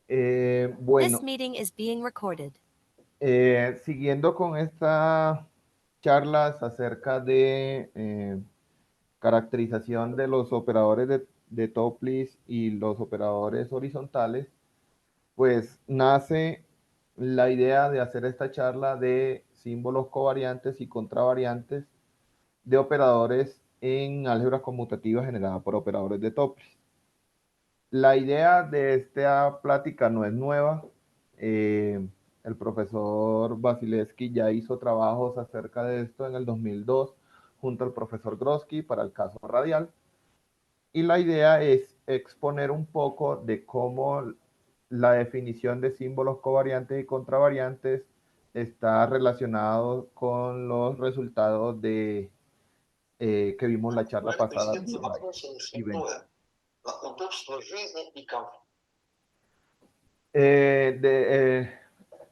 Bueno, This meeting is being recorded. siguiendo con estas charlas acerca de caracterización de los operadores de Topliss y los operadores horizontales, pues nace la idea de hacer esta charla de símbolos covariantes y contravariantes de operadores en álgebra conmutativa generada por operadores de Topliss. La idea de esta plática no es nueva. El profesor Vasilevsky ya hizo trabajos acerca de esto en el 2002 junto al profesor Grosky para el caso radial. Y la idea es exponer un poco de cómo la definición de símbolos covariantes y contravariantes está relacionado con los resultados de, que vimos la charla pasada de Online y Ben.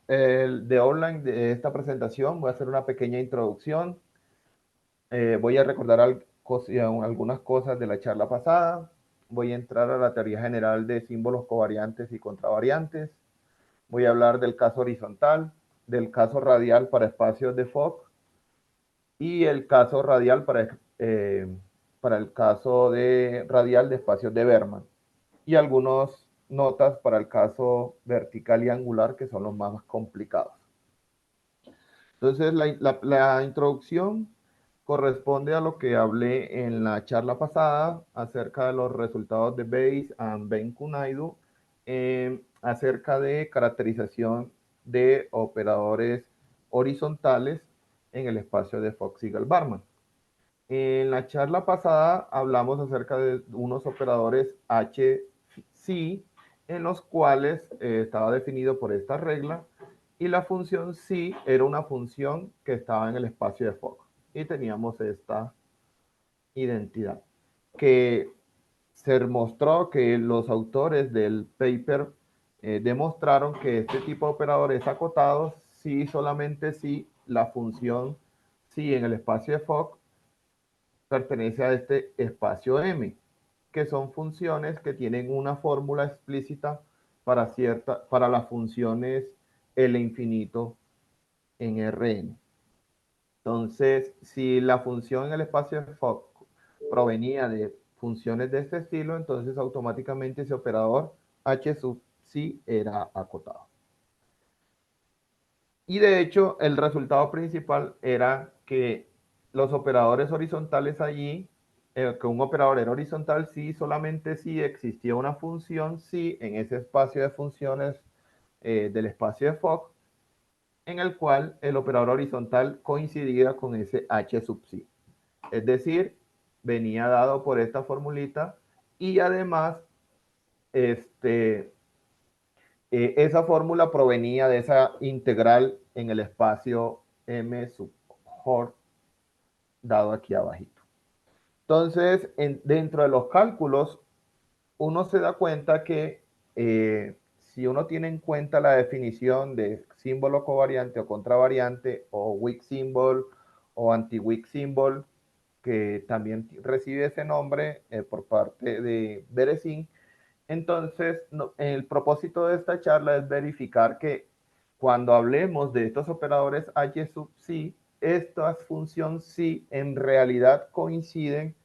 De online de esta presentación voy a hacer una pequeña introducción. Voy a recordar algunas cosas de la charla pasada. Voy a entrar a la teoría general de símbolos covariantes y contravariantes. Voy a hablar del caso horizontal, del caso radial para espacios de Fock y el caso radial para el caso de radial de espacios de Berman. Y algunas notas para el caso vertical y angular, que son los más complicados. Entonces, la introducción corresponde a lo que hablé en la charla pasada acerca de los resultados de Bayes and Ben-Kunaidu, acerca de caracterización de operadores horizontales en el espacio de Fock-Siegel-Barman. En la charla pasada hablamos acerca de unos operadores HC en los cuales estaba definido por esta regla y la función C era una función que estaba en el espacio de Fock y teníamos esta identidad que se mostró que los autores del paper demostraron que este tipo de operadores acotados sí, solamente si la función C en el espacio de Fock pertenece a este espacio M, que son funciones que tienen una fórmula explícita para las funciones L infinito en Rn. Entonces, si la función en el espacio de Fock provenía de funciones de este estilo, entonces automáticamente ese operador H sub sí era acotado. Y de hecho, el resultado principal era que los operadores horizontales allí, que un operador era horizontal sí, solamente si existía una función sí en ese espacio de funciones del espacio de Fock, en el cual el operador horizontal coincidía con ese H sub sí. Es decir, venía dado por esta formulita y además esa fórmula provenía de esa integral en el espacio M sub Hort dado aquí abajito. Entonces, dentro de los cálculos, uno se da cuenta que si uno tiene en cuenta la definición de símbolo covariante o contravariante o weak symbol o anti-weak symbol, que también recibe ese nombre por parte de Beresin, entonces el propósito de esta charla es verificar que cuando hablemos de estos operadores H sub sí, estas funciones sí en realidad coinciden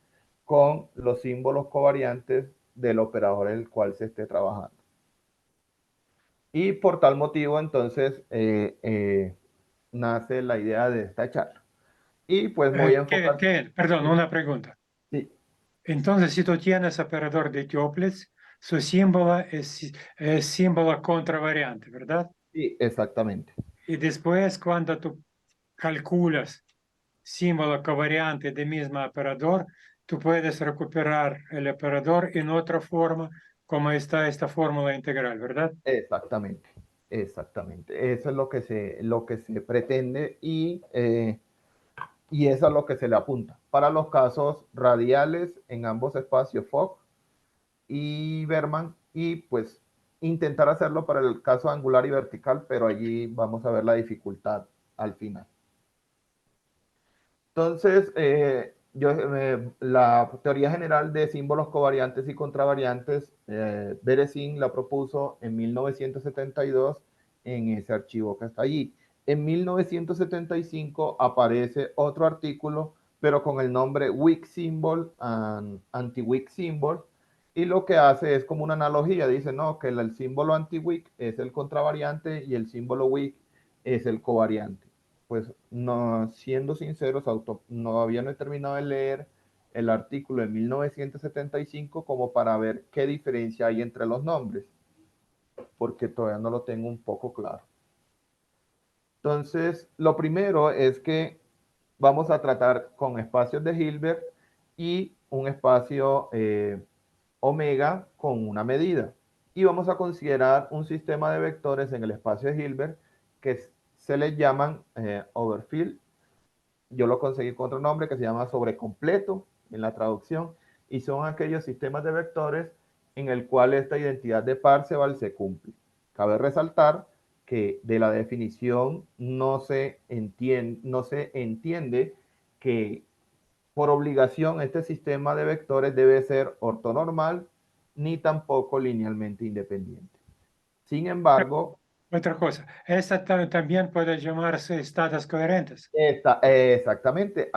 con los símbolos covariantes del operador en el cual se esté trabajando. Y por tal motivo, entonces, nace la idea de esta charla. Y pues voy a enfocar... Perdón, una pregunta. Sí, Entonces, si tú tienes operador de Toeplitz, su símbolo es símbolo contravariante, ¿verdad? sí, exactamente. Y después, cuando tú calculas símbolo covariante del mismo operador, tú puedes recuperar el operador en otra forma, como está esta fórmula integral, ¿verdad? Exactamente, exactamente. Eso es lo que se pretende y eso es lo que se le apunta. Para los casos radiales en ambos espacios, Fock y Berman, y pues intentar hacerlo para el caso angular y vertical, pero allí vamos a ver la dificultad al final. Entonces, La teoría general de símbolos covariantes y contravariantes, Beresin la propuso en 1972 en ese archivo que está allí. En 1975 aparece otro artículo, pero con el nombre Weak Symbol and Anti-Weak Symbol, y lo que hace es como una analogía, dice, no, que el símbolo anti-weak es el contravariante y el símbolo weak es el covariante. Pues no, siendo sinceros, todavía no he terminado de leer el artículo de 1975 como para ver qué diferencia hay entre los nombres, porque todavía no lo tengo un poco claro. Entonces, lo primero es que vamos a tratar con espacios de Hilbert y un espacio omega con una medida. Y vamos a considerar un sistema de vectores en el espacio de Hilbert que se les llaman overfill. Yo lo conseguí con otro nombre que se llama sobrecompleto en la traducción, y son aquellos sistemas de vectores en el cual esta identidad de Parseval se cumple. Cabe resaltar que de la definición no se entiende que por obligación este sistema de vectores debe ser ortonormal ni tampoco linealmente independiente. Sin embargo, Otra cosa, esta también puede llamarse estados coherentes. exactamente,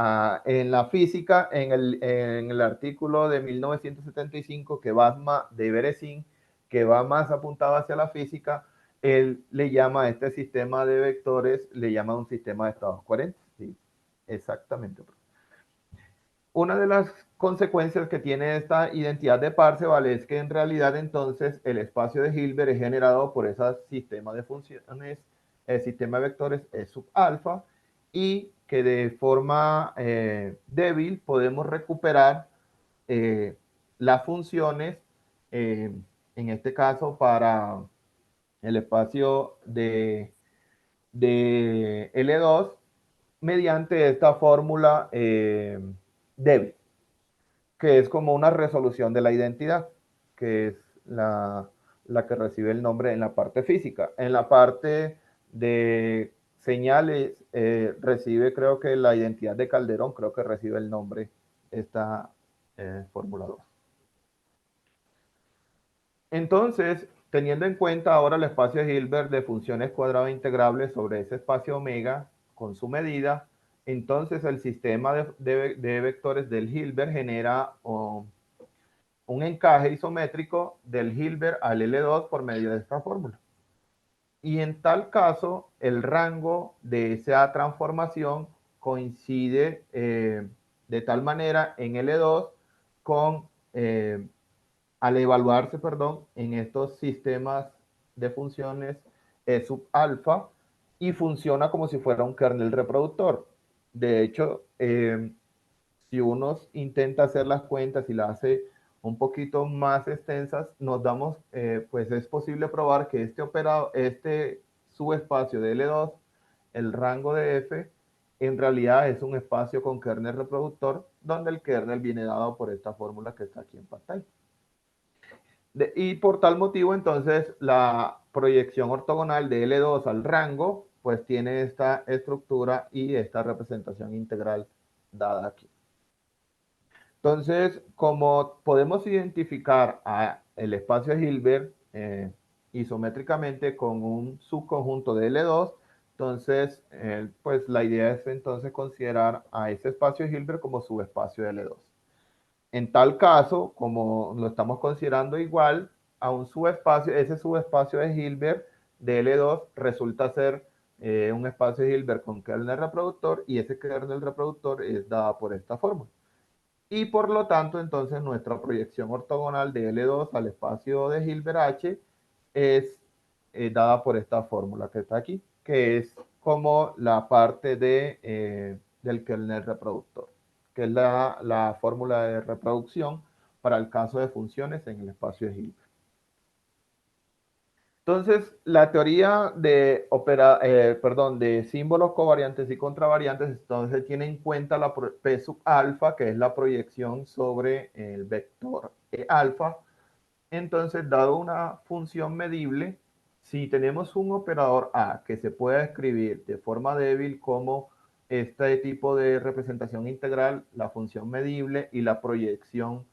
en la física, en el artículo de 1975 que va de Beresin, que va más apuntado hacia la física, él le llama a este sistema de vectores, le llama un sistema de estados coherentes. Sí, exactamente. Una de las consecuencias que tiene esta identidad de Parseval es que en realidad entonces el espacio de Hilbert es generado por ese sistema de funciones, el sistema de vectores es sub alfa, y que de forma débil podemos recuperar las funciones, en este caso para el espacio de L2 mediante esta fórmula débil, que es como una resolución de la identidad, que es la que recibe el nombre en la parte física. En la parte de señales recibe, creo que la identidad de Calderón, creo que recibe el nombre esta fórmula 2. Entonces, teniendo en cuenta ahora el espacio de Hilbert de funciones cuadradas integrables sobre ese espacio omega con su medida, entonces el sistema de vectores del Hilbert genera un encaje isométrico del Hilbert al L2 por medio de esta fórmula. Y en tal caso, el rango de esa transformación coincide de tal manera en L2 con, al evaluarse, perdón, en estos sistemas de funciones sub alfa, y funciona como si fuera un kernel reproductor. De hecho, si uno intenta hacer las cuentas y las hace un poquito más extensas, nos damos, pues es posible probar que este subespacio de L2, el rango de F, en realidad es un espacio con kernel reproductor, donde el kernel viene dado por esta fórmula que está aquí en pantalla. Y por tal motivo, entonces, la proyección ortogonal de L2 al rango, pues tiene esta estructura y esta representación integral dada aquí. Entonces, como podemos identificar el espacio de Hilbert isométricamente con un subconjunto de L2, entonces, pues la idea es entonces considerar a ese espacio de Hilbert como subespacio de L2. En tal caso, como lo estamos considerando igual a un subespacio, ese subespacio de Hilbert de L2 resulta ser un espacio de Hilbert con kernel reproductor, y ese kernel reproductor es dada por esta fórmula. Y por lo tanto, entonces nuestra proyección ortogonal de L2 al espacio de Hilbert H es dada por esta fórmula que está aquí, que es como la parte del kernel reproductor, que es la fórmula de reproducción para el caso de funciones en el espacio de Hilbert. Entonces, la teoría de símbolos covariantes y contravariantes, entonces tiene en cuenta la P sub alfa, que es la proyección sobre el vector E alfa. Entonces, dado una función medible, si tenemos un operador A que se puede escribir de forma débil como este tipo de representación integral, la función medible y la proyección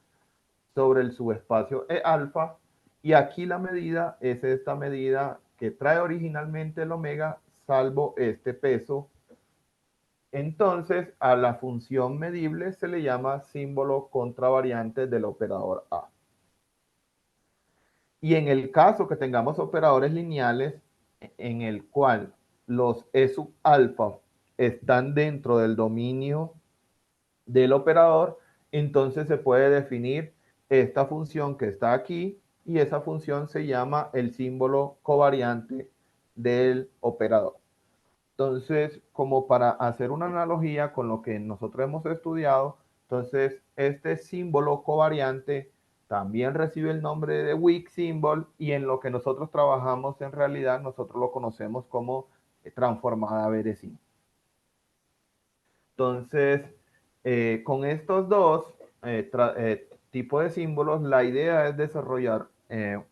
sobre el subespacio E alfa. Y aquí la medida es esta medida que trae originalmente el omega, salvo este peso. Entonces, a la función medible se le llama símbolo contravariante del operador A. Y en el caso que tengamos operadores lineales en el cual los E sub alfa están dentro del dominio del operador, entonces se puede definir esta función que está aquí y esa función se llama el símbolo covariante del operador. Entonces, como para hacer una analogía con lo que nosotros hemos estudiado, entonces este símbolo covariante también recibe el nombre de weak symbol y en lo que nosotros trabajamos en realidad nosotros lo conocemos como transformada Beresin. Entonces, con estos dos tipos de símbolos, la idea es desarrollar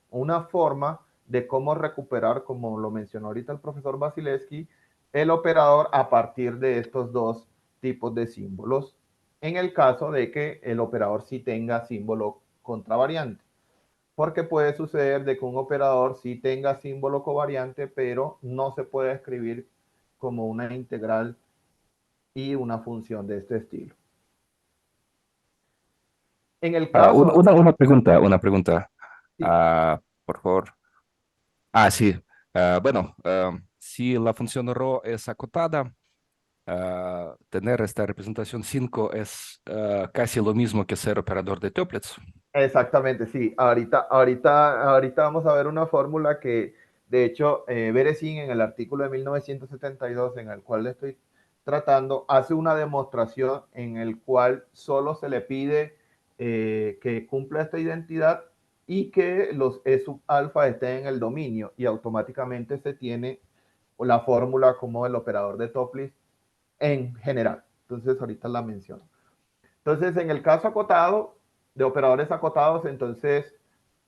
una forma de cómo recuperar, como lo mencionó ahorita el profesor Vasilevsky, el operador a partir de estos dos tipos de símbolos, en el caso de que el operador sí tenga símbolo contravariante. Porque puede suceder de que un operador sí tenga símbolo covariante, pero no se puede escribir como una integral y una función de este estilo. En el caso, Una pregunta, sí, por favor. Sí. Bueno, si la función ρ es acotada, tener esta representación 5 es casi lo mismo que ser operador de Toeplitz. exactamente, sí. Ahorita vamos a ver una fórmula que, de hecho, Beresin en el artículo de 1972, en el cual le estoy tratando, hace una demostración en el cual solo se le pide que cumpla esta identidad y que los E sub alfa estén en el dominio y automáticamente se tiene la fórmula como el operador de Toeplitz en general. Entonces, ahorita la menciono. Entonces, en el caso acotado, de operadores acotados, entonces,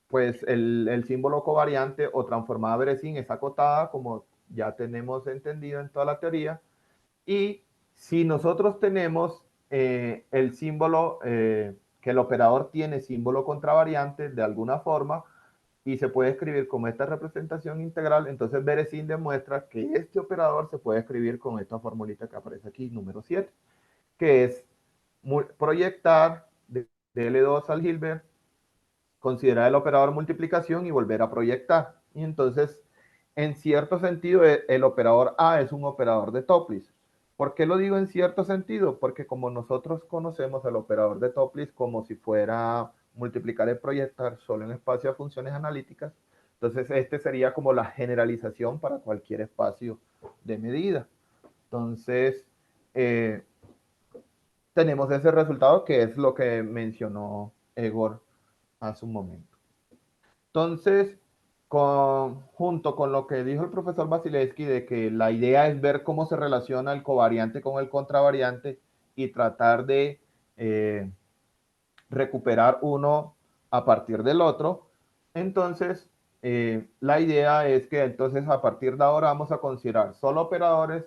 pues el símbolo covariante o transformada Beresin es acotada, como ya tenemos entendido en toda la teoría. Y si nosotros tenemos el símbolo, que el operador tiene símbolo contravariante de alguna forma, y se puede escribir como esta representación integral, entonces Beresin demuestra que este operador se puede escribir con esta formulita que aparece aquí, número 7, que es proyectar de L2 al Hilbert, considerar el operador multiplicación y volver a proyectar. Y entonces, en cierto sentido, el operador A es un operador de Toeplitz. ¿Por qué lo digo en cierto sentido? Porque como nosotros conocemos el operador de Toeplitz como si fuera multiplicar y proyectar solo en espacio de funciones analíticas, entonces este sería como la generalización para cualquier espacio de medida. Entonces, tenemos ese resultado que es lo que mencionó Egor hace un momento. Entonces, junto con lo que dijo el profesor Vasilevsky de que la idea es ver cómo se relaciona el covariante con el contravariante y tratar de recuperar uno a partir del otro, entonces la idea es que entonces a partir de ahora vamos a considerar solo operadores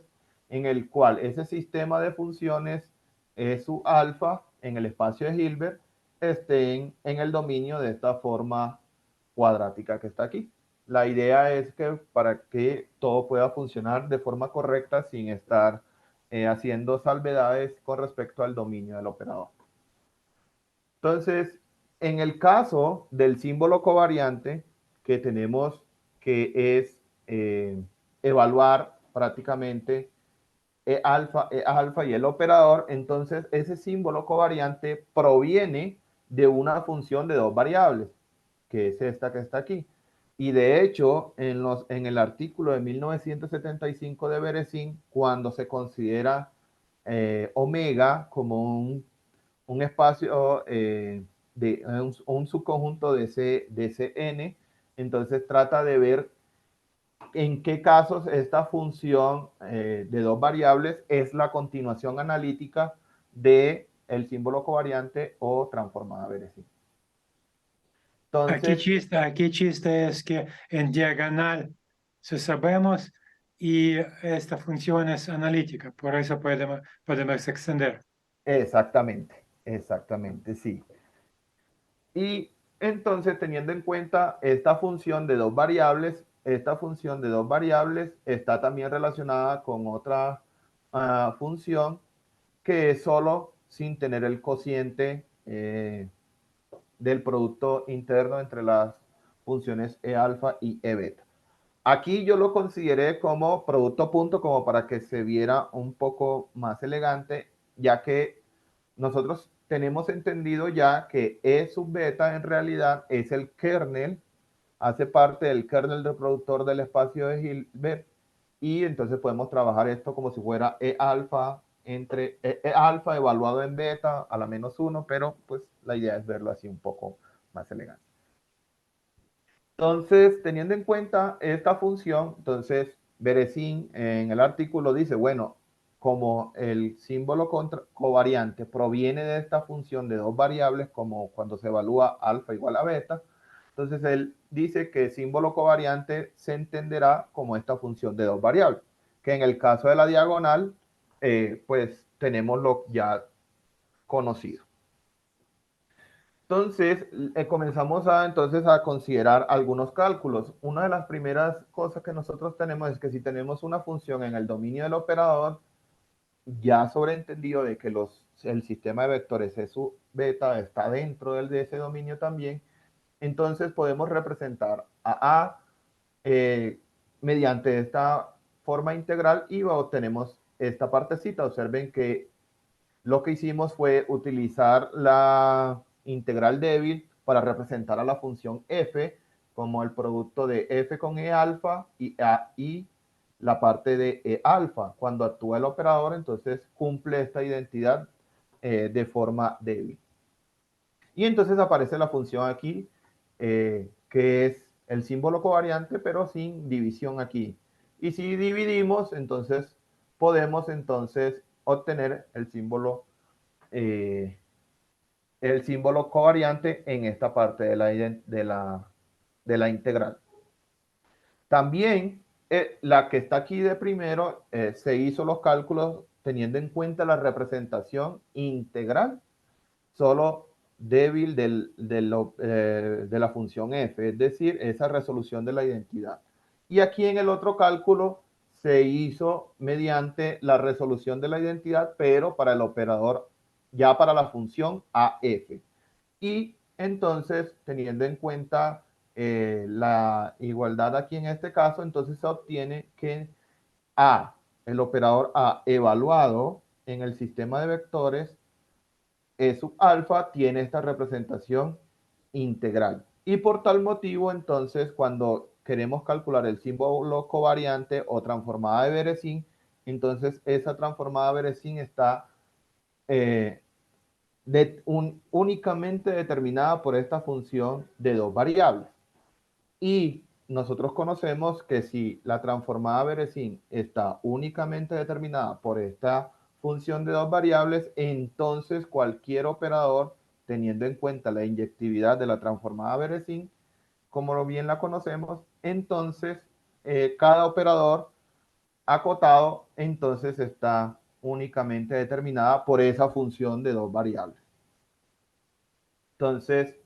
en el cual ese sistema de funciones es su alfa en el espacio de Hilbert estén en el dominio de esta forma cuadrática que está aquí. La idea es que para que todo pueda funcionar de forma correcta sin estar haciendo salvedades con respecto al dominio del operador. Entonces, en el caso del símbolo covariante, que tenemos que es evaluar prácticamente E alfa y el operador, entonces ese símbolo covariante proviene de una función de dos variables, que es esta que está aquí. Y de hecho, en el artículo de 1975 de Beresin, cuando se considera omega como un espacio de un subconjunto de ese n, entonces trata de ver en qué casos esta función de dos variables es la continuación analítica de el símbolo covariante o transformada Beresin. Entonces, Aquí chiste es que en diagonal, si sabemos y esta función es analítica, por eso podemos extender. Exactamente, sí. Y entonces, teniendo en cuenta esta función de dos variables, esta función de dos variables está también relacionada con otra función que es solo sin tener el cociente del producto interno entre las funciones E alfa y E beta. Aquí yo lo consideré como producto punto, como para que se viera un poco más elegante, ya que nosotros tenemos entendido ya que E sub beta en realidad es el kernel, hace parte del kernel reproductor del espacio de Hilbert, y entonces podemos trabajar esto como si fuera E alfa entre E alfa evaluado en beta a la -1, pero pues la idea es verlo así un poco más elegante. Entonces, teniendo en cuenta esta función, entonces Beresin en el artículo dice, bueno, como el símbolo covariante proviene de esta función de dos variables, como cuando se evalúa alfa igual a beta, entonces él dice que el símbolo covariante se entenderá como esta función de dos variables, que en el caso de la diagonal, pues tenemos lo ya conocido. Entonces, comenzamos entonces a considerar algunos cálculos. Una de las primeras cosas que nosotros tenemos es que si tenemos una función en el dominio del operador, ya sobreentendido de que el sistema de vectores E sub beta está dentro de ese dominio también, entonces podemos representar a A mediante esta forma integral y obtenemos esta partecita. Observen que lo que hicimos fue utilizar la integral débil para representar a la función f como el producto de f con e alfa y la parte de e alfa. Cuando actúa el operador, entonces cumple esta identidad de forma débil. Y entonces aparece la función aquí, que es el símbolo covariante, pero sin división aquí. Y si dividimos, entonces podemos entonces obtener el símbolo covariante en esta parte de la integral. También la que está aquí de primero, se hizo los cálculos teniendo en cuenta la representación integral solo débil de la función f, es decir, esa resolución de la identidad. Y aquí en el otro cálculo se hizo mediante la resolución de la identidad, pero para el operador, ya para la función AF. Y entonces, teniendo en cuenta la igualdad aquí en este caso, entonces se obtiene que A, el operador A evaluado en el sistema de vectores, E sub alfa tiene esta representación integral. Y por tal motivo, entonces, cuando queremos calcular el símbolo covariante o transformada de Beresin, entonces esa transformada de Beresin está únicamente determinada por esta función de dos variables. Y nosotros conocemos que si la transformada Beresin está únicamente determinada por esta función de dos variables, entonces cualquier operador, teniendo en cuenta la inyectividad de la transformada Beresin, como bien la conocemos, entonces cada operador acotado entonces está únicamente determinada por esa función de dos variables. Entonces,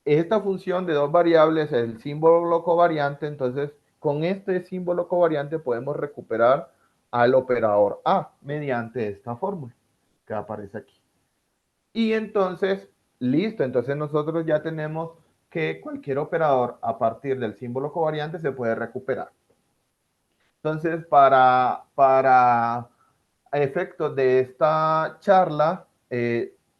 esta función de dos variables es el símbolo covariante, entonces con este símbolo covariante podemos recuperar al operador A mediante esta fórmula que aparece aquí. Y entonces, listo, entonces nosotros ya tenemos que cualquier operador a partir del símbolo covariante se puede recuperar. Entonces, para efectos de esta charla,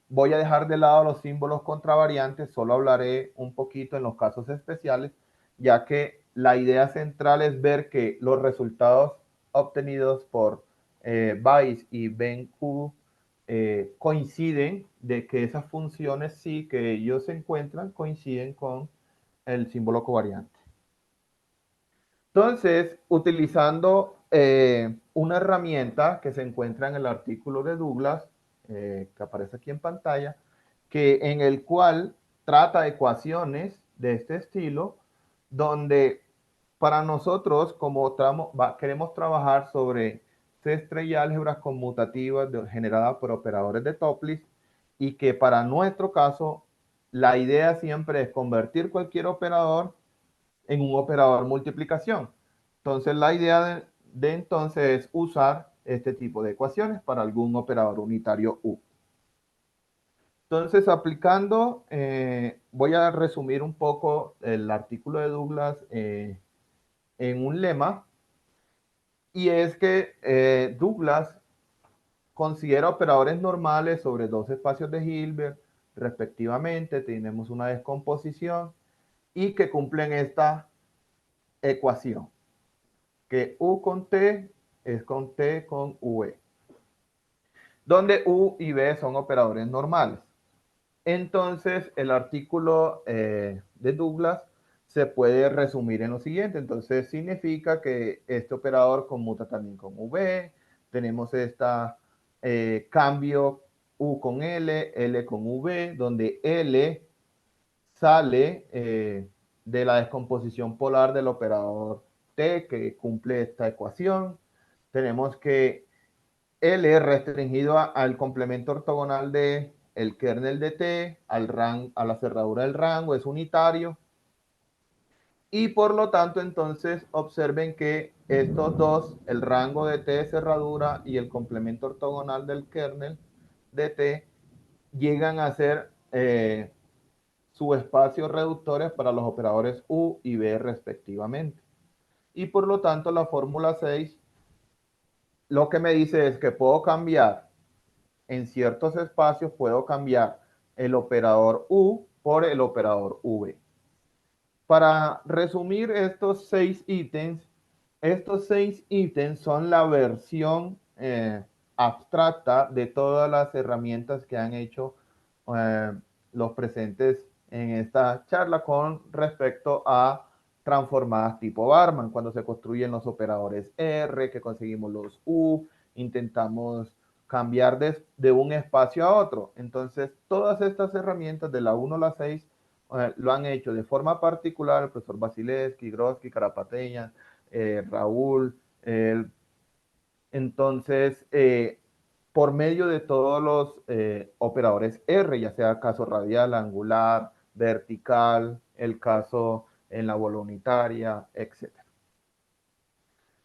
voy a dejar de lado los símbolos contravariantes, solo hablaré un poquito en los casos especiales, ya que la idea central es ver que los resultados obtenidos por Weiss y Ben-Hu coinciden, de que esas funciones sí que ellos se encuentran coinciden con el símbolo covariante. Entonces, utilizando una herramienta que se encuentra en el artículo de Douglas, que aparece aquí en pantalla, en el cual trata ecuaciones de este estilo, donde para nosotros, como queremos trabajar sobre cestre y álgebras conmutativas generadas por operadores de Topliss, y que para nuestro caso, la idea siempre es convertir cualquier operador en un operador multiplicación. Entonces, la idea de entonces es usar este tipo de ecuaciones para algún operador unitario U. Entonces, aplicando, voy a resumir un poco el artículo de Douglas en un lema, y es que Douglas considera operadores normales sobre dos espacios de Hilbert, respectivamente. Tenemos una descomposición y que cumplen esta ecuación, que U con T es con T con V, donde U y V son operadores normales. Entonces, el artículo de Douglas se puede resumir en lo siguiente. Entonces, significa que este operador conmuta también con V. Tenemos cambio U con L, L con V, donde L sale de la descomposición polar del operador T, que cumple esta ecuación. Tenemos que L restringido al complemento ortogonal de el kernel de T, a la cerradura del rango, es unitario. Y por lo tanto, entonces, observen que estos dos, el rango de T de cerradura y el complemento ortogonal del kernel de T, llegan a ser subespacios reductores para los operadores U y V respectivamente. Y por lo tanto, la fórmula 6 lo que me dice es que puedo cambiar en ciertos espacios, puedo cambiar el operador U por el operador V. Para resumir estos 6 ítems son la versión abstracta de todas las herramientas que han hecho los presentes en esta charla con respecto a transformadas tipo Barman, cuando se construyen los operadores R, que conseguimos los U, intentamos cambiar de un espacio a otro. Entonces, todas estas herramientas de la 1 a la 6 lo han hecho de forma particular el profesor Vasilevsky, Grodsky, Carapateña, Raúl. Entonces, por medio de todos los operadores R, ya sea caso radial, angular, vertical, el caso en la bola unitaria, etc.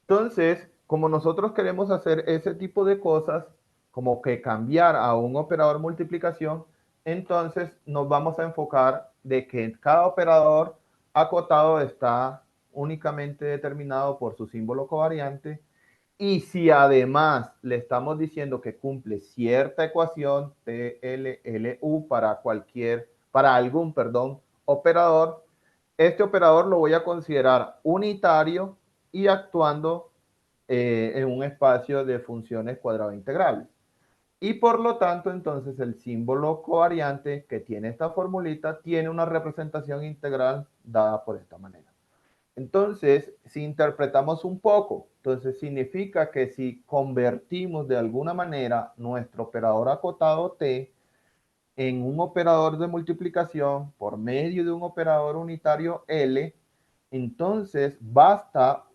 Entonces, como nosotros queremos hacer ese tipo de cosas, como que cambiar a un operador multiplicación, entonces nos vamos a enfocar de que cada operador acotado está únicamente determinado por su símbolo covariante, y si además le estamos diciendo que cumple cierta ecuación TLLU para algún operador, este operador lo voy a considerar unitario y actuando en un espacio de funciones cuadrado integrables. Y por lo tanto, entonces, el símbolo covariante que tiene esta formulita tiene una representación integral dada por esta manera. Entonces, si interpretamos un poco, entonces significa que si convertimos de alguna manera nuestro operador acotado T en un operador de multiplicación por medio de un operador unitario L, entonces basta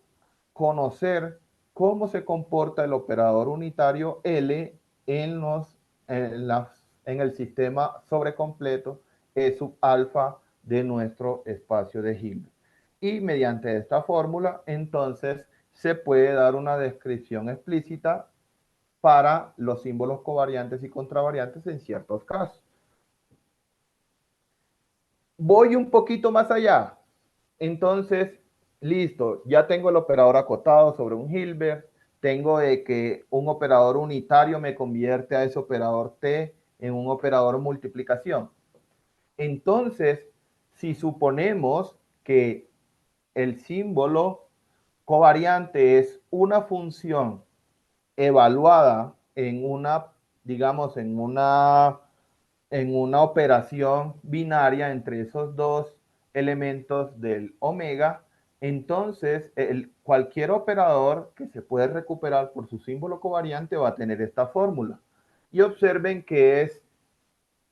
conocer cómo se comporta el operador unitario L en, en el sistema sobrecompleto E sub alfa de nuestro espacio de Hilbert. Y mediante esta fórmula, entonces, se puede dar una descripción explícita para los símbolos covariantes y contravariantes en ciertos casos. Voy un poquito más allá. Entonces, listo, ya tengo el operador acotado sobre un Hilbert, tengo de que un operador unitario me convierte a ese operador T en un operador multiplicación. Entonces, si suponemos que el símbolo covariante es una función evaluada en una, digamos, en una operación binaria entre esos dos elementos del omega, entonces cualquier operador que se puede recuperar por su símbolo covariante va a tener esta fórmula. Y observen que es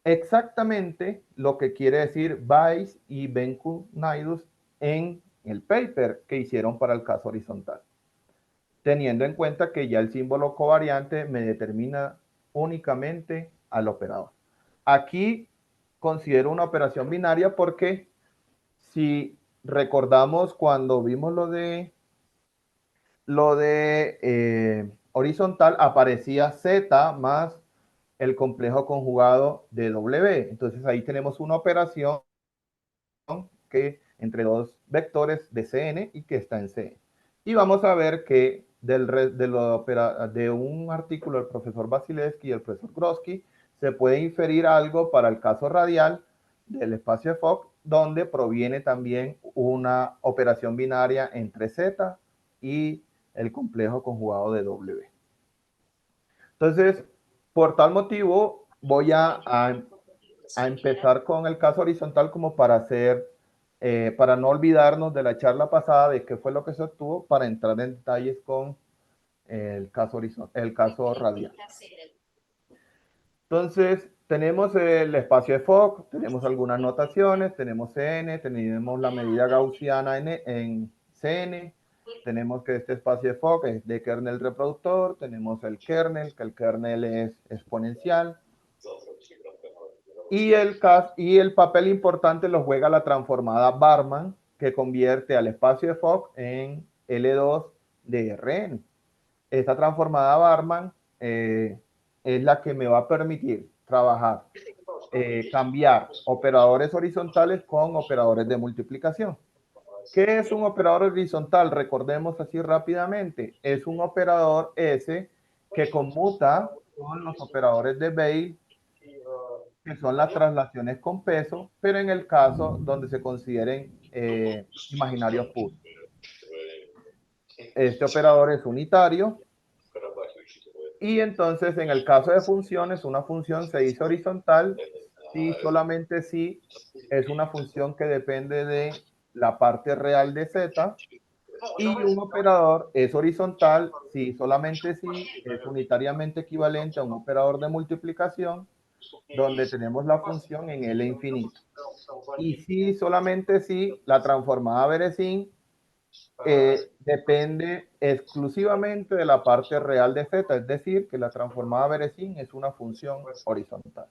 exactamente lo que quiere decir Weiss y Benku-Naidoo en el paper que hicieron para el caso horizontal, teniendo en cuenta que ya el símbolo covariante me determina únicamente al operador. Aquí considero una operación binaria porque si recordamos cuando vimos lo de horizontal, aparecía Z más el complejo conjugado de W. Entonces ahí tenemos una operación que entre dos vectores de Cn y que está en Cn. Y vamos a ver que de un artículo del profesor Vasilevsky y el profesor Grosky se puede inferir algo para el caso radial del espacio de Fock, donde proviene también una operación binaria entre Z y el complejo conjugado de W. Entonces, por tal motivo, voy a empezar con el caso horizontal como para no olvidarnos de la charla pasada de qué fue lo que se obtuvo, para entrar en detalles con el caso radial. Entonces, tenemos el espacio de Fock, tenemos algunas notaciones, tenemos Cn, tenemos la medida gaussiana en Cn, tenemos que este espacio de Fock es de kernel reproductor, tenemos el kernel, que el kernel es exponencial, y el papel importante lo juega la transformada Barman, que convierte al espacio de Fock en L2 de Rn. Esta transformada Barman es la que me va a permitir trabajar, cambiar operadores horizontales con operadores de multiplicación. ¿Qué es un operador horizontal? Recordemos así rápidamente. Es un operador S que conmuta con los operadores de Bayes, que son las traslaciones con peso, pero en el caso donde se consideren imaginarios puros. Este operador es unitario. Y entonces, en el caso de funciones, una función se dice horizontal si solamente si es una función que depende de la parte real de z, y un operador es horizontal si solamente si es unitariamente equivalente a un operador de multiplicación donde tenemos la función en L infinito. Y si solamente si la transformada Beresín depende exclusivamente de la parte real de z, es decir, que la transformada Beresín es una función horizontal.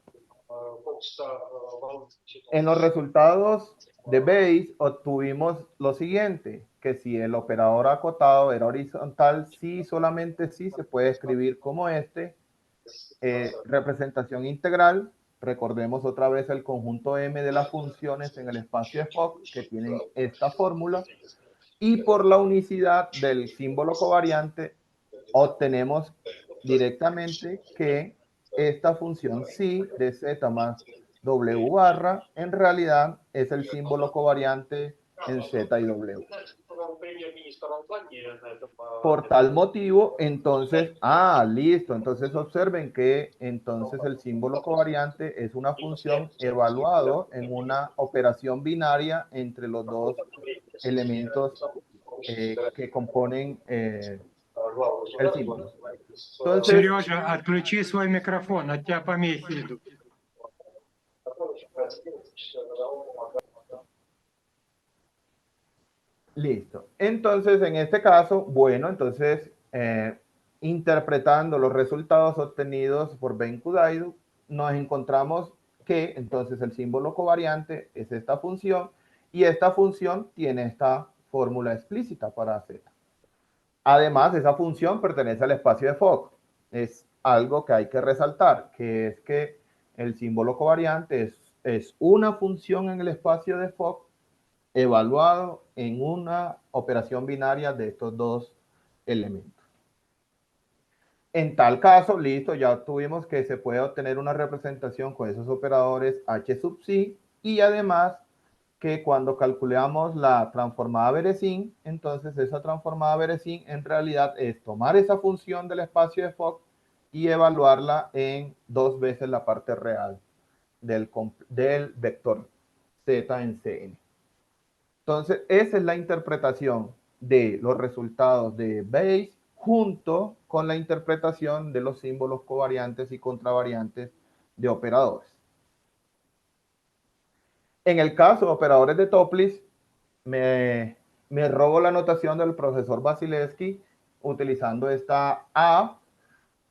En los resultados de Bayes obtuvimos lo siguiente, que si el operador acotado era horizontal, sí, solamente sí se puede escribir como representación integral. Recordemos otra vez el conjunto M de las funciones en el espacio de Fock que tienen esta fórmula. Y por la unicidad del símbolo covariante, obtenemos directamente que esta función psi de z más w barra en realidad es el símbolo covariante en z y w. Por tal motivo, entonces, listo. Entonces observen que entonces el símbolo covariante es una función evaluado en una operación binaria entre los dos elementos que componen el símbolo. Entonces, Сережа, отключи свой микрофон, от тебя помехи идут. listo. Entonces, en este caso, bueno, entonces, interpretando los resultados obtenidos por Ben Kudaidu, nos encontramos que entonces el símbolo covariante es esta función y esta función tiene esta fórmula explícita para z. Además, esa función pertenece al espacio de Fock. Es algo que hay que resaltar, que es que el símbolo covariante es una función en el espacio de Fock evaluado en una operación binaria de estos dos elementos. En tal caso, listo, ya tuvimos que se puede obtener una representación con esos operadores H sub psi, y además que cuando calculamos la transformada Beresín, entonces esa transformada Beresín en realidad es tomar esa función del espacio de Fock y evaluarla en dos veces la parte real del vector z en Cn. Entonces, esa es la interpretación de los resultados de Bayes junto con la interpretación de los símbolos covariantes y contravariantes de operadores. En el caso de operadores de Topliss, me me robo la notación del profesor Vasilevsky utilizando esta A,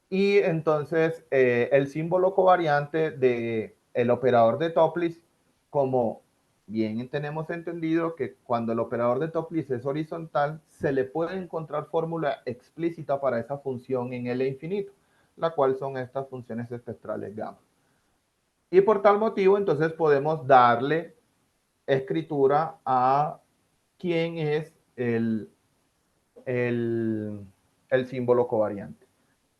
y entonces el símbolo covariante del operador de Topliss, como bien tenemos entendido que cuando el operador de Topliss es horizontal, se le puede encontrar fórmula explícita para esa función en L infinito, la cual son estas funciones espectrales gamma. Y por tal motivo, entonces podemos darle escritura a quién es el símbolo covariante.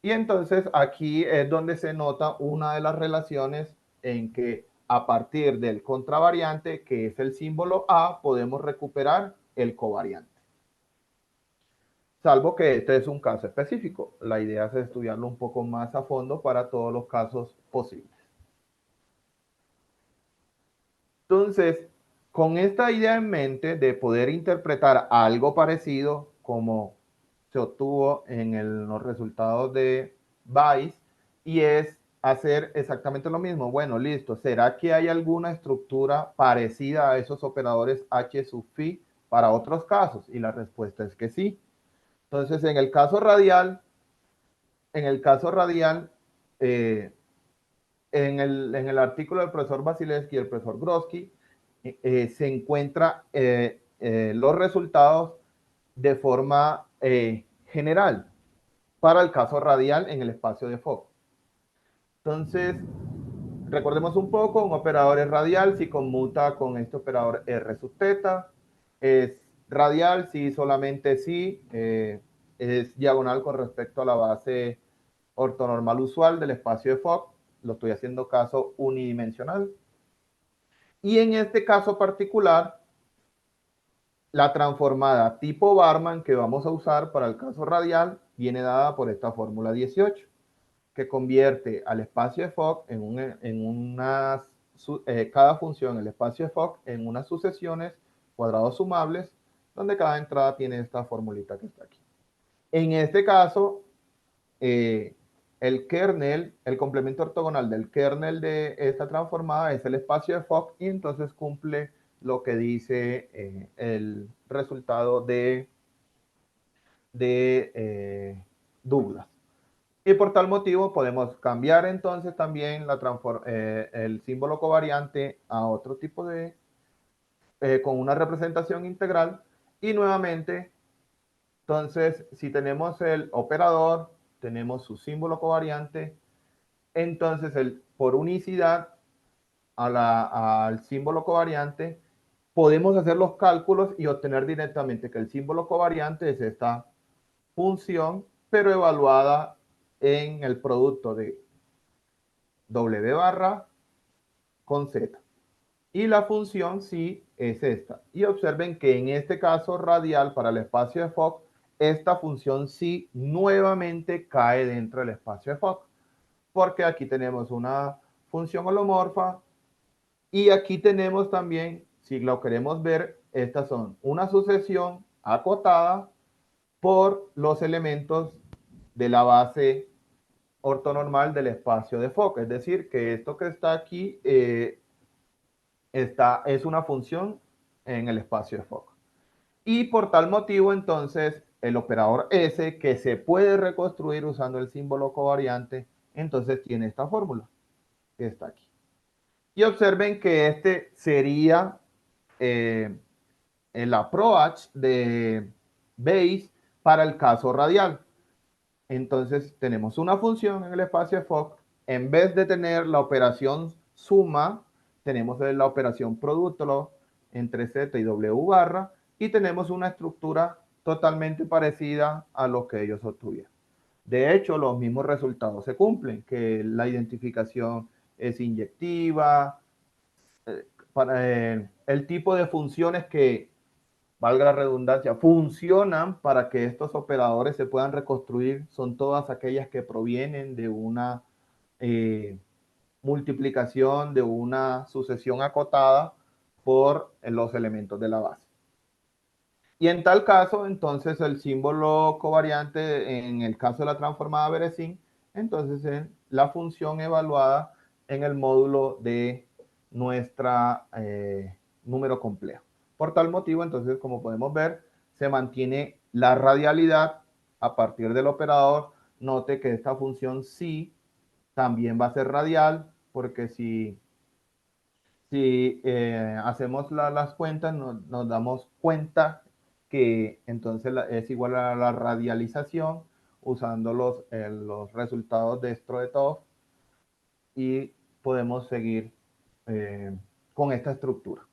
Y entonces aquí es donde se nota una de las relaciones en que a partir del contravariante, que es el símbolo A, podemos recuperar el covariante. Salvo que este es un caso específico. La idea es estudiarlo un poco más a fondo para todos los casos posibles. Entonces, con esta idea en mente de poder interpretar algo parecido como se obtuvo en los resultados de Bayes, y es hacer exactamente lo mismo. Bueno, listo. ¿Será que hay alguna estructura parecida a esos operadores H sub phi para otros casos? Y la respuesta es que sí. Entonces, en el caso radial, eh, en el artículo del profesor Vasilevsky y el profesor Grodsky, se encuentra los resultados de forma general para el caso radial en el espacio de Fock. Entonces, recordemos un poco, un operador es radial si conmuta con este operador R sub θ, es radial si solamente si es diagonal con respecto a la base ortonormal usual del espacio de Fock. Lo estoy haciendo caso unidimensional. Y en este caso particular, la transformada tipo Barman que vamos a usar para el caso radial viene dada por esta fórmula 18, que convierte al espacio de Fock cada función, el espacio de Fock, en unas sucesiones cuadrados sumables, donde cada entrada tiene esta formulita que está aquí. En este caso, el kernel, el complemento ortogonal del kernel de esta transformada es el espacio de Fock, y entonces cumple lo que dice el resultado de Douglas. Y por tal motivo podemos cambiar entonces también el símbolo covariante a otro tipo con una representación integral. Y nuevamente, entonces, si tenemos el operador, tenemos su símbolo covariante, entonces por unicidad al símbolo covariante, podemos hacer los cálculos y obtener directamente que el símbolo covariante es esta función, pero evaluada en el producto de W barra con Z. Y la función sí es esta. Y observen que en este caso radial para el espacio de Fock, esta función sí nuevamente cae dentro del espacio de Fock, porque aquí tenemos una función holomorfa y aquí tenemos también, si lo queremos ver, estas son una sucesión acotada por los elementos de la base ortonormal del espacio de Fock. Es decir, que esto que está aquí es una función en el espacio de Fock. Y por tal motivo, entonces, el operador S, que se puede reconstruir usando el símbolo covariante, entonces tiene esta fórmula que está aquí. Y observen que este sería el approach de Bayes para el caso radial. Entonces tenemos una función en el espacio de Fock. En vez de tener la operación suma, tenemos la operación producto entre Z y W barra, y tenemos una estructura totalmente parecida a lo que ellos obtuvieron. De hecho, los mismos resultados se cumplen, que la identificación es inyectiva, el tipo de funciones que, valga la redundancia, funcionan para que estos operadores se puedan reconstruir son todas aquellas que provienen de una multiplicación, de una sucesión acotada por los elementos de la base. Y en tal caso, entonces el símbolo covariante, en el caso de la transformada Beresin, entonces es la función evaluada en el módulo de nuestra número complejo. Por tal motivo, entonces, como podemos ver, se mantiene la radialidad a partir del operador. Note que esta función sí también va a ser radial, porque si hacemos las cuentas, nos damos cuenta que entonces es igual a la radialización usando los resultados de Stroetov, y podemos seguir con esta estructura.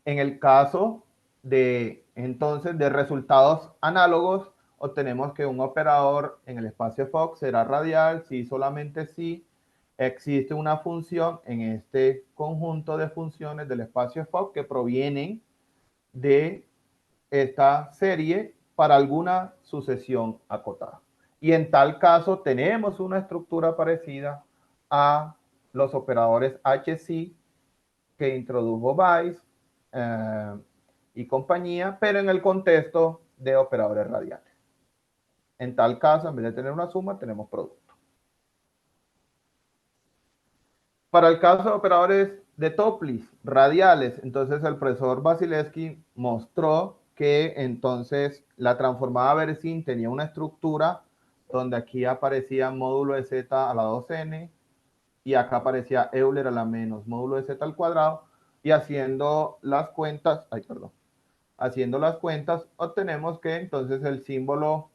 En el caso de entonces de resultados análogos, obtenemos que un operador en el espacio Fock será radial si solamente si existe una función en este conjunto de funciones del espacio Fock que provienen de esta serie para alguna sucesión acotada. Y en tal caso tenemos una estructura parecida a los operadores HC que introdujo Weiss y compañía, pero en el contexto de operadores radiales. En tal caso, en vez de tener una suma, tenemos producto. Para el caso de operadores de Topliss radiales, entonces el profesor Vasilevsky mostró que entonces la transformada Versins tenía una estructura donde aquí aparecía módulo de z a la 2n y acá aparecía Euler a la menos módulo de z al cuadrado, y haciendo las cuentas, haciendo las cuentas, obtenemos que entonces el símbolo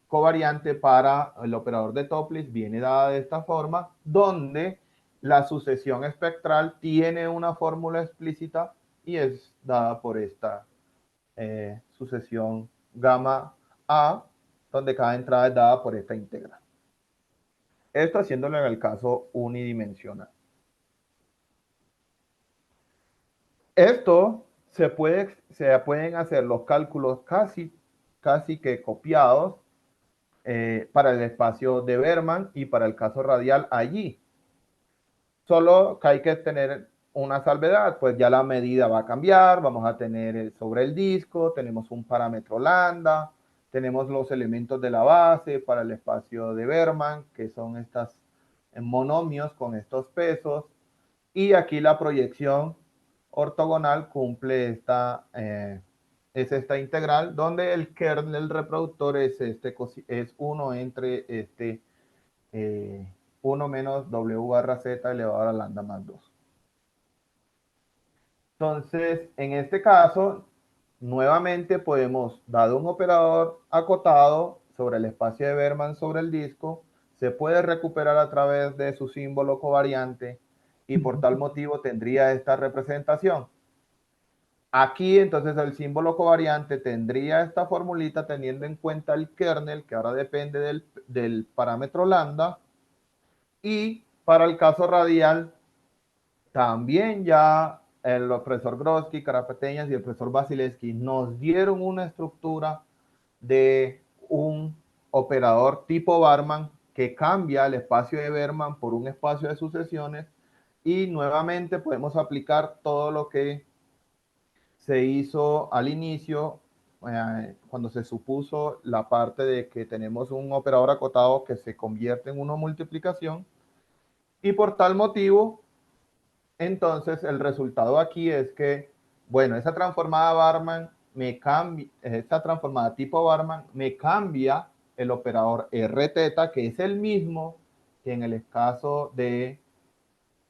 covariante para el operador de Topliss viene dada de esta forma, donde la sucesión espectral tiene una fórmula explícita y es dada por esta sucesión gamma A, donde cada entrada es dada por esta integral. Esto haciéndolo en el caso unidimensional. Esto se pueden hacer los cálculos casi que copiados para el espacio de Berman y para el caso radial allí. Solo que hay que tener una salvedad, pues ya la medida va a cambiar, vamos a tener sobre el disco, tenemos un parámetro lambda, tenemos los elementos de la base para el espacio de Berman, que son estos monomios con estos pesos, y aquí la proyección ortogonal cumple es esta integral, donde el kernel reproductor es 1 entre 1 menos w barra z elevado a la lambda más 2. Entonces, en este caso, nuevamente podemos, dado un operador acotado sobre el espacio de Berman sobre el disco, se puede recuperar a través de su símbolo covariante y por tal motivo tendría esta representación. Aquí entonces el símbolo covariante tendría esta formulita teniendo en cuenta el kernel, que ahora depende del parámetro lambda, y para el caso radial también ya el profesor Grodsky, Karapeteñas y el profesor Vasilevsky nos dieron una estructura de un operador tipo Barman que cambia el espacio de Berman por un espacio de sucesiones, y nuevamente podemos aplicar todo lo que se hizo al inicio cuando se supuso la parte de que tenemos un operador acotado que se convierte en una multiplicación, y por tal motivo entonces el resultado aquí es que, bueno, esa transformada Barman me cambia, esta transformada tipo Barman me cambia el operador Rθ, que es el mismo que en el caso de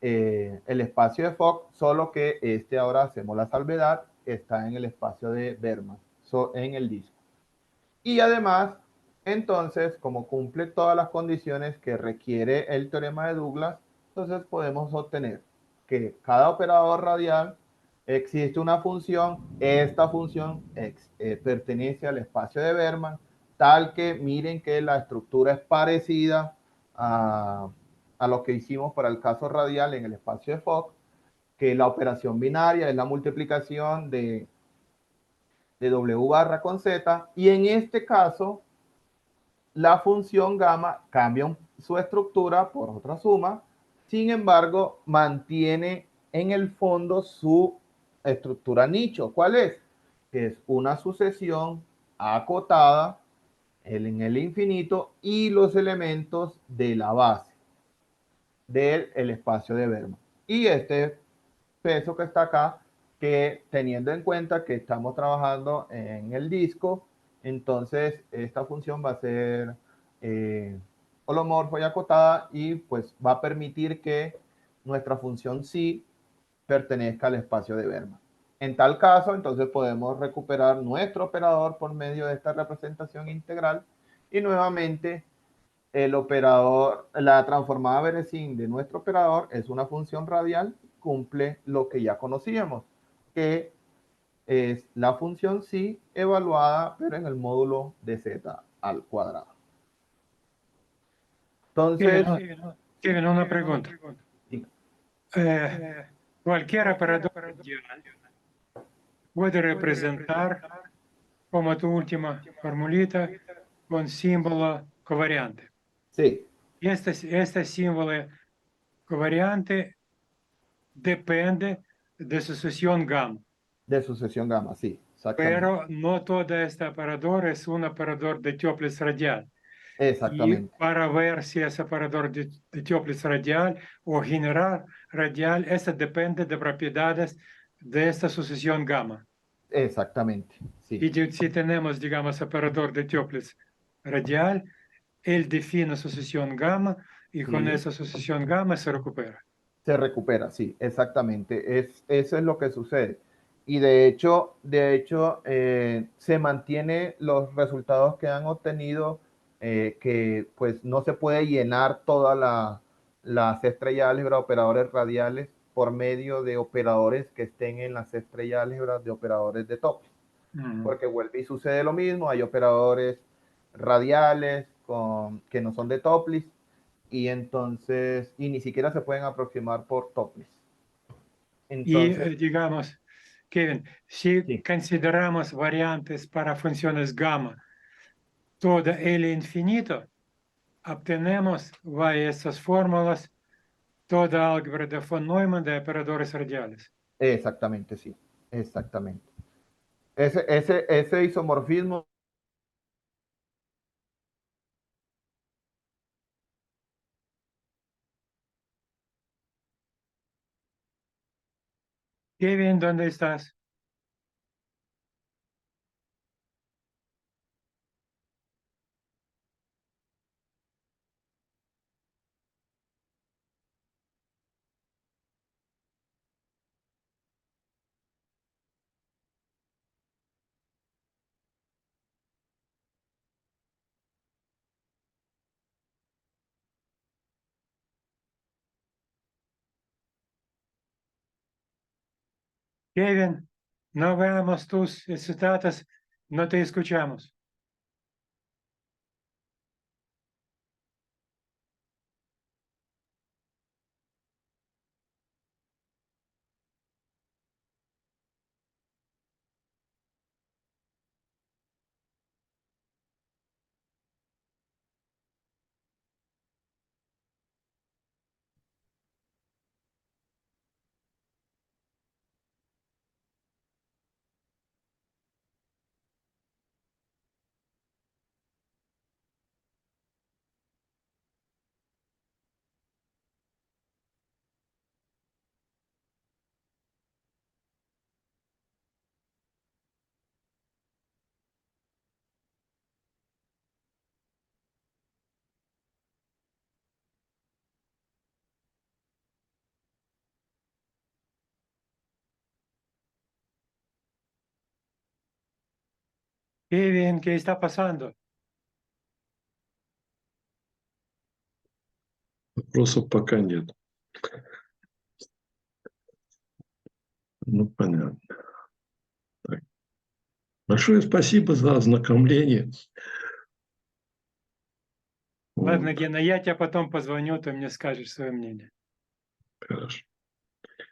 el espacio de Fock, solo que ahora hacemos la salvedad, está en el espacio de Berman, en el disco. Y además, entonces, como cumple todas las condiciones que requiere el teorema de Douglas, entonces podemos obtener que cada operador radial existe una función, esta función pertenece al espacio de Berman, tal que miren que la estructura es parecida a lo que hicimos para el caso radial en el espacio de Fock, que la operación binaria es la multiplicación de W barra con Z, y en este caso la función gamma cambia su estructura por otra suma, sin embargo mantiene en el fondo su estructura nicho. ¿Cuál es? Es una sucesión acotada en el infinito y los elementos de la base del espacio de Berman. Y este peso que está acá que teniendo en cuenta que estamos trabajando en el disco, entonces esta función va a ser holomorfo y acotada y pues va a permitir que nuestra función sí pertenezca al espacio de Berman. En tal caso, entonces podemos recuperar nuestro operador por medio de esta representación integral y nuevamente el operador, la transformada Beresin de nuestro operador es una función radial, cumple lo que ya conocíamos, que es la función sí evaluada, pero en el módulo de z al cuadrado. Entonces, Kevin, una pregunta. sí, Cualquier operador radial puede representar como tu última formulita con símbolo covariante. sí, Y este símbolo covariante depende de sucesión gamma, de sucesión gamma, sí, exactamente. pero no todo este operador es un operador de Toeplitz radial. Y Exactamente, para ver si es operador de Toeplitz radial o general radial, eso depende de propiedades de esta sucesión gamma. exactamente, sí, Y si tenemos, digamos, operador de Toeplitz radial, él define sucesión gamma y con sí. esa sucesión gamma se recupera. Se recupera, sí, exactamente. Eso es lo que sucede. Y de hecho se mantiene los resultados que han obtenido, que pues no se puede llenar toda las estrellas álgebra operadores radiales por medio de operadores que estén en las estrellas álgebra de operadores de top. Porque vuelve y sucede lo mismo, hay operadores radiales que no son de Topliss y entonces, y ni siquiera se pueden aproximar por Topliss. Y Entonces, digamos, Kevin, si sí, consideramos variantes para funciones gamma, toda L infinito, obtenemos via estas fórmulas toda álgebra de von Neumann de operadores radiales. exactamente, sí, exactamente. Ese isomorfismo, Kevin, ¿dónde estás? Kevin, no veamos tus citatas, no te escuchamos. Kevin, ¿qué está pasando? Вопросов пока нет. Ну, понятно. Так. Большое спасибо за ознакомление. Ладно, Вот, Гена, я тебе потом позвоню, ты мне скажешь свое мнение. хорошо.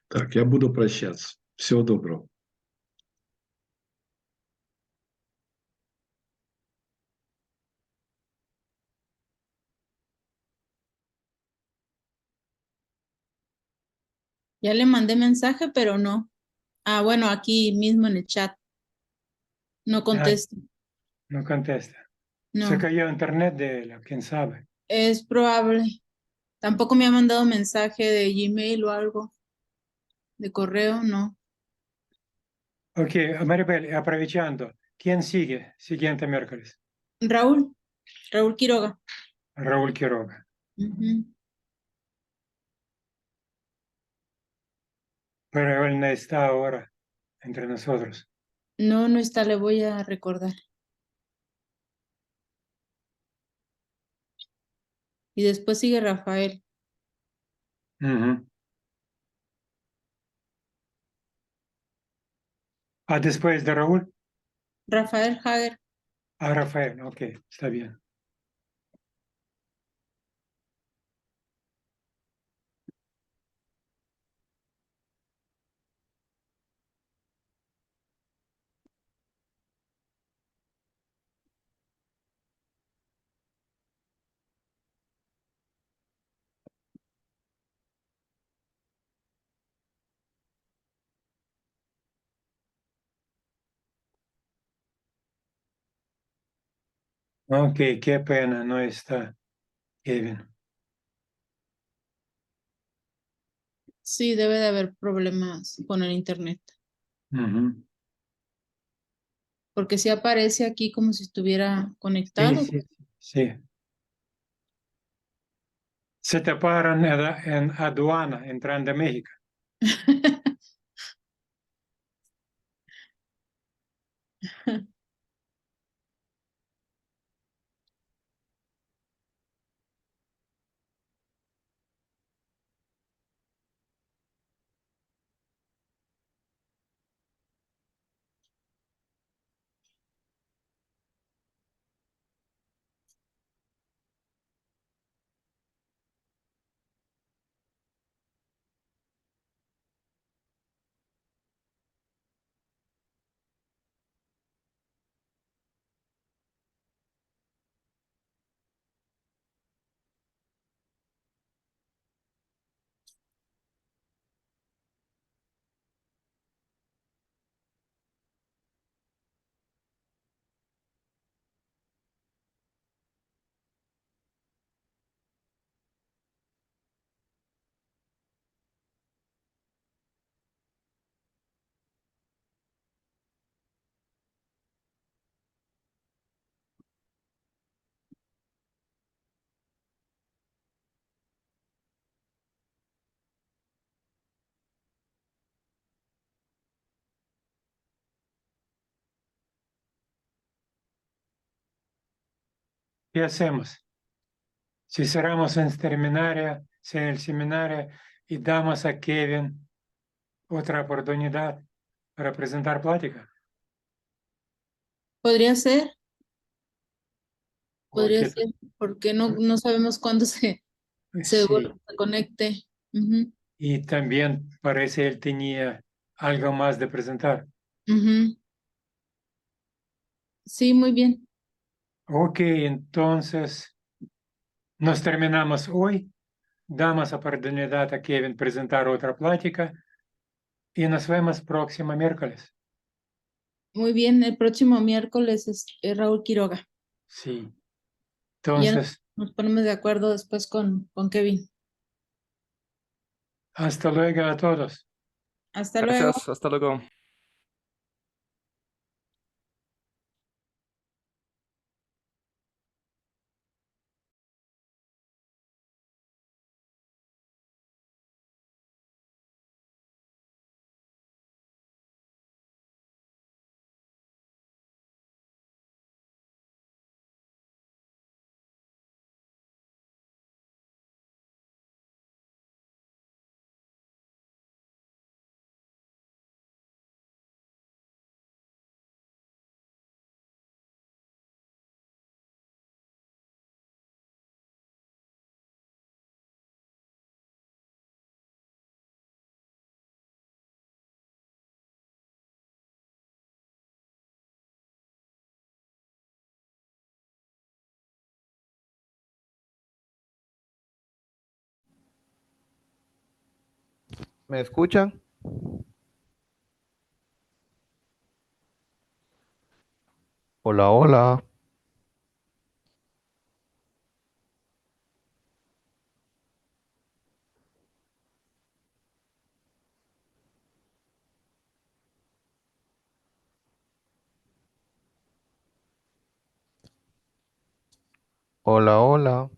Так, я буду прощаться. Всего доброго. Ya le mandé mensaje, pero no. Ah, bueno, aquí mismo en el chat. No contesto. No contesta. No, Se cayó internet de él, quién sabe. es probable. Tampoco me ha mandado mensaje de Gmail o algo. De correo, no. Ok, Maribel, aprovechando, ¿quién sigue siguiente miércoles? Raúl, Raúl Quiroga. Raúl Quiroga. Ujú. Pero él no está ahora entre nosotros. No, no está, le voy a recordar. Y después sigue Rafael. Ujú. Ah, después de Raúl, Rafael Hager. a Rafael. Ok, está bien. Ok, qué pena, no está Kevin. Sí, debe de haber problemas con el internet. Ujú. Porque sí aparece aquí como si estuviera Sí, conectado. sí, sí. Se te paran en aduana entrando a México. ¿Qué hacemos? Si cerramos en el seminario y damos a Kevin otra oportunidad para presentar plática. Podría ser, podría Porque ser, porque no sabemos cuándo sí, se conecte. Ujú, y también parece él tenía algo más de presentar. ujú. Sí, muy bien. Ok, entonces nos terminamos hoy. Damos oportunidad a Kevin presentar otra plática y nos vemos próximo miércoles. Muy bien. El próximo miércoles es Raúl Quiroga. Sí, Y ya entonces, nos ponemos de acuerdo después con Kevin. hasta luego a todos. Hasta luego. Gracias, hasta luego. ¿Me escuchan? Hola, hola. Hola, hola.